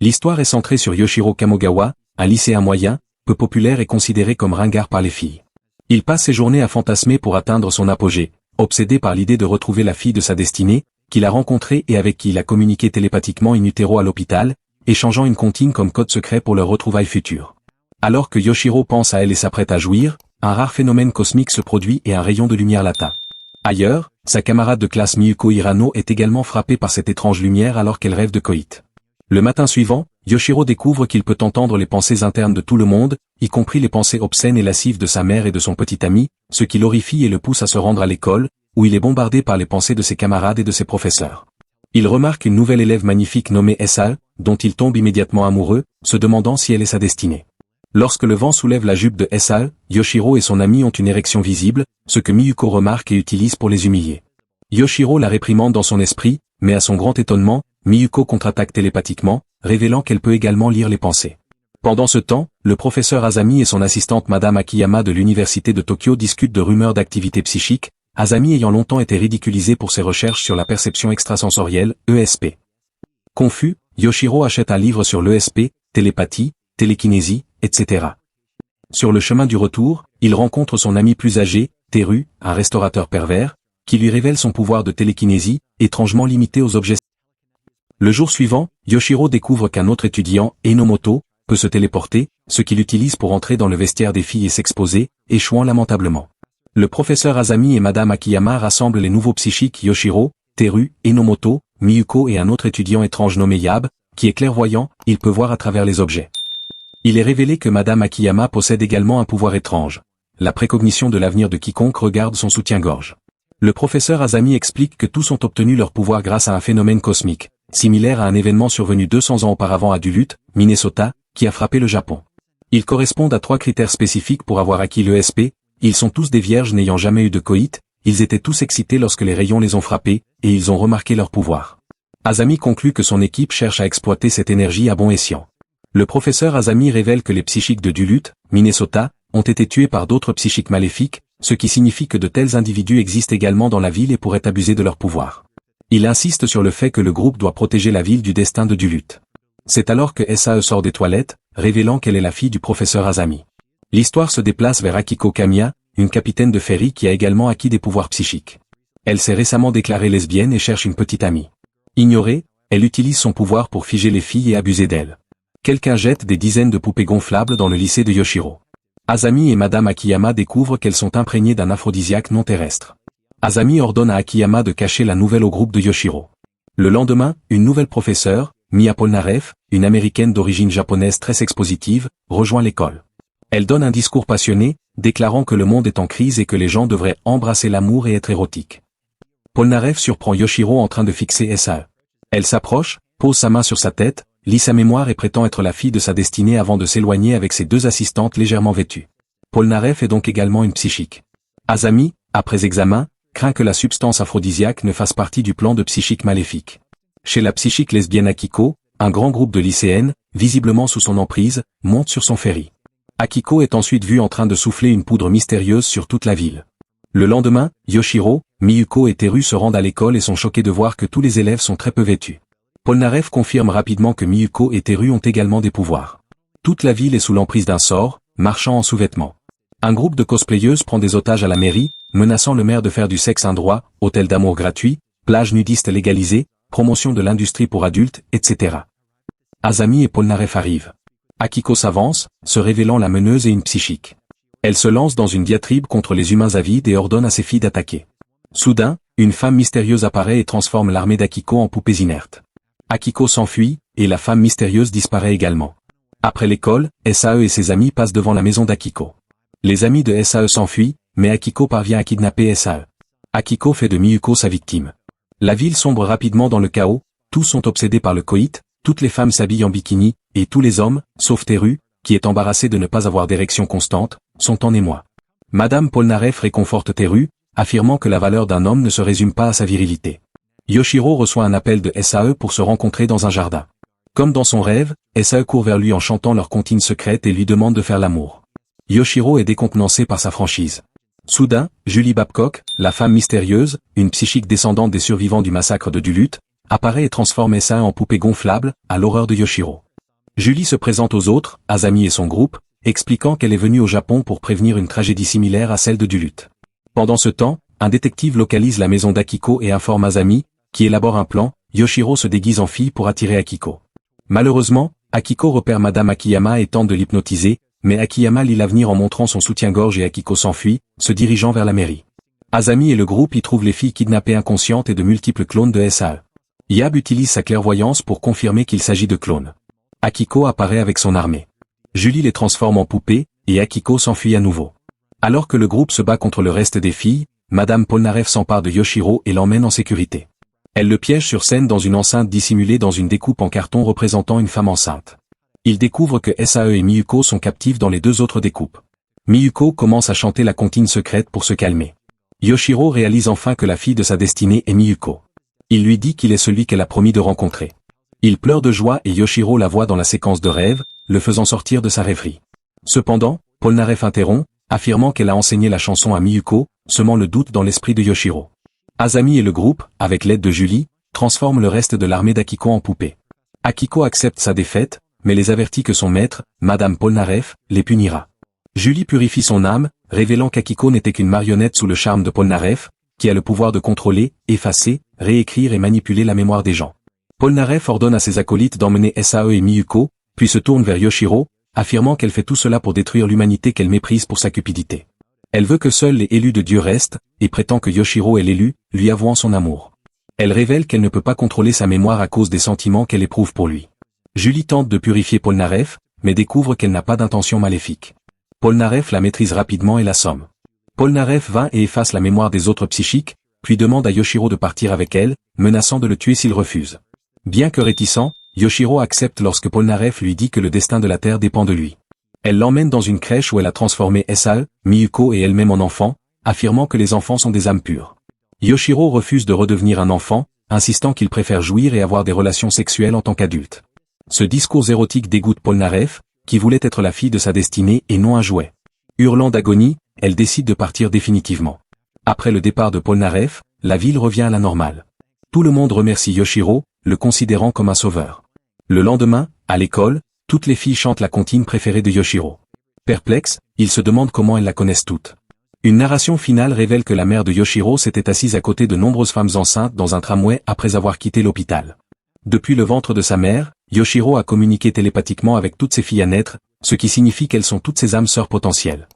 L'histoire est centrée sur Yoshiro Kamogawa, un lycéen moyen, peu populaire et considéré comme ringard par les filles. Il passe ses journées à fantasmer pour atteindre son apogée, obsédé par l'idée de retrouver la fille de sa destinée, qu'il a rencontrée et avec qui il a communiqué télépathiquement in utero à l'hôpital, échangeant une comptine comme code secret pour leur retrouvailles futures. Alors que Yoshiro pense à elle et s'apprête à jouir, un rare phénomène cosmique se produit et un rayon de lumière l'atteint. Ailleurs, sa camarade de classe Miyuko Hirano est également frappée par cette étrange lumière alors qu'elle rêve de coït. Le matin suivant, Yoshiro découvre qu'il peut entendre les pensées internes de tout le monde, y compris les pensées obscènes et lascives de sa mère et de son petit ami, ce qui l'horrifie et le pousse à se rendre à l'école, où il est bombardé par les pensées de ses camarades et de ses professeurs. Il remarque une nouvelle élève magnifique nommée Sae, dont il tombe immédiatement amoureux, se demandant si elle est sa destinée. Lorsque le vent soulève la jupe de Sae, Yoshiro et son ami ont une érection visible, ce que Miyuko remarque et utilise pour les humilier. Yoshiro la réprimande dans son esprit, mais à son grand étonnement, Miyuko contre-attaque télépathiquement, révélant qu'elle peut également lire les pensées. Pendant ce temps, le professeur Azami et son assistante Madame Akiyama de l'université de Tokyo discutent de rumeurs d'activité psychique, Azami ayant longtemps été ridiculisé pour ses recherches sur la perception extrasensorielle, ESP. Confus, Yoshiro achète un livre sur l'ESP, télépathie, télékinésie, etc. Sur le chemin du retour, il rencontre son ami plus âgé, Teru, un restaurateur pervers, qui lui révèle son pouvoir de télékinésie, étrangement limité aux objets. Le jour suivant, Yoshiro découvre qu'un autre étudiant, Enomoto, peut se téléporter, ce qu'il utilise pour entrer dans le vestiaire des filles et s'exposer, échouant lamentablement. Le professeur Azami et Madame Akiyama rassemblent les nouveaux psychiques Yoshiro, Teru, Enomoto, Miyuko et un autre étudiant étrange nommé Yab, qui est clairvoyant, il peut voir à travers les objets. Il est révélé que Madame Akiyama possède également un pouvoir étrange. La précognition de l'avenir de quiconque regarde son soutien-gorge. Le professeur Azami explique que tous ont obtenu leur pouvoir grâce à un phénomène cosmique, similaire à un événement survenu 200 ans auparavant à Duluth, Minnesota, qui a frappé le Japon. Ils correspondent à 3 critères spécifiques pour avoir acquis l'ESP, ils sont tous des vierges n'ayant jamais eu de coït, ils étaient tous excités lorsque les rayons les ont frappés, et ils ont remarqué leur pouvoir. Azami conclut que son équipe cherche à exploiter cette énergie à bon escient. Le professeur Azami révèle que les psychiques de Duluth, Minnesota, ont été tués par d'autres psychiques maléfiques, ce qui signifie que de tels individus existent également dans la ville et pourraient abuser de leur pouvoir. Il insiste sur le fait que le groupe doit protéger la ville du destin de Duluth. C'est alors que Sae sort des toilettes, révélant qu'elle est la fille du professeur Azami. L'histoire se déplace vers Akiko Kamiya, une capitaine de ferry qui a également acquis des pouvoirs psychiques. Elle s'est récemment déclarée lesbienne et cherche une petite amie. Ignorée, elle utilise son pouvoir pour figer les filles et abuser d'elles. Quelqu'un jette des dizaines de poupées gonflables dans le lycée de Yoshiro. Azami et Madame Akiyama découvrent qu'elles sont imprégnées d'un aphrodisiaque non terrestre. Azami ordonne à Akiyama de cacher la nouvelle au groupe de Yoshiro. Le lendemain, une nouvelle professeure, Mia Polnareff, une américaine d'origine japonaise très expositive, rejoint l'école. Elle donne un discours passionné, déclarant que le monde est en crise et que les gens devraient embrasser l'amour et être érotiques. Polnareff surprend Yoshiro en train de fixer Sae. Elle s'approche, pose sa main sur sa tête, lit sa mémoire et prétend être la fille de sa destinée avant de s'éloigner avec ses 2 assistantes légèrement vêtues. Polnareff est donc également une psychique. Azami, après examen, craint que la substance aphrodisiaque ne fasse partie du plan de psychique maléfique. Chez la psychique lesbienne Akiko, un grand groupe de lycéennes, visiblement sous son emprise, monte sur son ferry. Akiko est ensuite vue en train de souffler une poudre mystérieuse sur toute la ville. Le lendemain, Yoshiro, Miyuko et Teru se rendent à l'école et sont choqués de voir que tous les élèves sont très peu vêtus. Polnareff confirme rapidement que Miyuko et Teru ont également des pouvoirs. Toute la ville est sous l'emprise d'un sort, marchant en sous-vêtements. Un groupe de cosplayeuses prend des otages à la mairie, menaçant le maire de faire du sexe un droit, hôtel d'amour gratuit, plage nudiste légalisée, promotion de l'industrie pour adultes, etc. Azami et Polnareff arrivent. Akiko s'avance, se révélant la meneuse et une psychique. Elle se lance dans une diatribe contre les humains avides et ordonne à ses filles d'attaquer. Soudain, une femme mystérieuse apparaît et transforme l'armée d'Akiko en poupées inertes. Akiko s'enfuit, et la femme mystérieuse disparaît également. Après l'école, Sae et ses amis passent devant la maison d'Akiko. Les amis de Sae s'enfuient, mais Akiko parvient à kidnapper Sae. Akiko fait de Miyuko sa victime. La ville sombre rapidement dans le chaos, tous sont obsédés par le coït, toutes les femmes s'habillent en bikini, et tous les hommes, sauf Teru, qui est embarrassé de ne pas avoir d'érection constante, sont en émoi. Madame Polnareff réconforte Teru, affirmant que la valeur d'un homme ne se résume pas à sa virilité. Yoshiro reçoit un appel de Sae pour se rencontrer dans un jardin. Comme dans son rêve, Sae court vers lui en chantant leur comptine secrète et lui demande de faire l'amour. Yoshiro est décontenancé par sa franchise. Soudain, Julie Babcock, la femme mystérieuse, une psychique descendante des survivants du massacre de Duluth, apparaît et transforme Sae en poupée gonflable, à l'horreur de Yoshiro. Julie se présente aux autres, Asami et son groupe, expliquant qu'elle est venue au Japon pour prévenir une tragédie similaire à celle de Duluth. Pendant ce temps, un détective localise la maison d'Akiko et informe Asami, qui élabore un plan. Yoshiro se déguise en fille pour attirer Akiko. Malheureusement, Akiko repère Madame Akiyama et tente de l'hypnotiser, mais Akiyama lit l'avenir en montrant son soutien-gorge et Akiko s'enfuit, se dirigeant vers la mairie. Asami et le groupe y trouvent les filles kidnappées inconscientes et de multiples clones de SAE. Yab utilise sa clairvoyance pour confirmer qu'il s'agit de clones. Akiko apparaît avec son armée. Julie les transforme en poupées, et Akiko s'enfuit à nouveau. Alors que le groupe se bat contre le reste des filles, Madame Polnareff s'empare de Yoshiro et l'emmène en sécurité. Elle le piège sur scène dans une enceinte dissimulée dans une découpe en carton représentant une femme enceinte. Il découvre que SAE et Miyuko sont captifs dans les deux autres découpes. Miyuko commence à chanter la comptine secrète pour se calmer. Yoshiro réalise enfin que la fille de sa destinée est Miyuko. Il lui dit qu'il est celui qu'elle a promis de rencontrer. Il pleure de joie et Yoshiro la voit dans la séquence de rêve, le faisant sortir de sa rêverie. Cependant, Polnareff interrompt, affirmant qu'elle a enseigné la chanson à Miyuko, semant le doute dans l'esprit de Yoshiro. Asami et le groupe, avec l'aide de Julie, transforment le reste de l'armée d'Akiko en poupée. Akiko accepte sa défaite, mais les avertit que son maître, Madame Polnareff, les punira. Julie purifie son âme, révélant qu'Akiko n'était qu'une marionnette sous le charme de Polnareff, qui a le pouvoir de contrôler, effacer, réécrire et manipuler la mémoire des gens. Polnareff ordonne à ses acolytes d'emmener SAE et Miyuko, puis se tourne vers Yoshiro, affirmant qu'elle fait tout cela pour détruire l'humanité qu'elle méprise pour sa cupidité. Elle veut que seuls les élus de Dieu restent, et prétend que Yoshiro est l'élu, lui avouant son amour. Elle révèle qu'elle ne peut pas contrôler sa mémoire à cause des sentiments qu'elle éprouve pour lui. Julie tente de purifier Polnareff, mais découvre qu'elle n'a pas d'intention maléfique. Polnareff la maîtrise rapidement et l'assomme. Polnareff va et efface la mémoire des autres psychiques, puis demande à Yoshiro de partir avec elle, menaçant de le tuer s'il refuse. Bien que réticent, Yoshiro accepte lorsque Polnareff lui dit que le destin de la Terre dépend de lui. Elle l'emmène dans une crèche où elle a transformé SAE, Miyuko et elle-même en enfants, affirmant que les enfants sont des âmes pures. Yoshiro refuse de redevenir un enfant, insistant qu'il préfère jouir et avoir des relations sexuelles en tant qu'adulte. Ce discours érotique dégoûte Polnareff, qui voulait être la fille de sa destinée et non un jouet. Hurlant d'agonie, elle décide de partir définitivement. Après le départ de Polnareff, la ville revient à la normale. Tout le monde remercie Yoshiro, le considérant comme un sauveur. Le lendemain, à l'école, toutes les filles chantent la comptine préférée de Yoshiro. Perplexe, ils se demandent comment elles la connaissent toutes. Une narration finale révèle que la mère de Yoshiro s'était assise à côté de nombreuses femmes enceintes dans un tramway après avoir quitté l'hôpital. Depuis le ventre de sa mère, Yoshiro a communiqué télépathiquement avec toutes ses filles à naître, ce qui signifie qu'elles sont toutes ses âmes sœurs potentielles.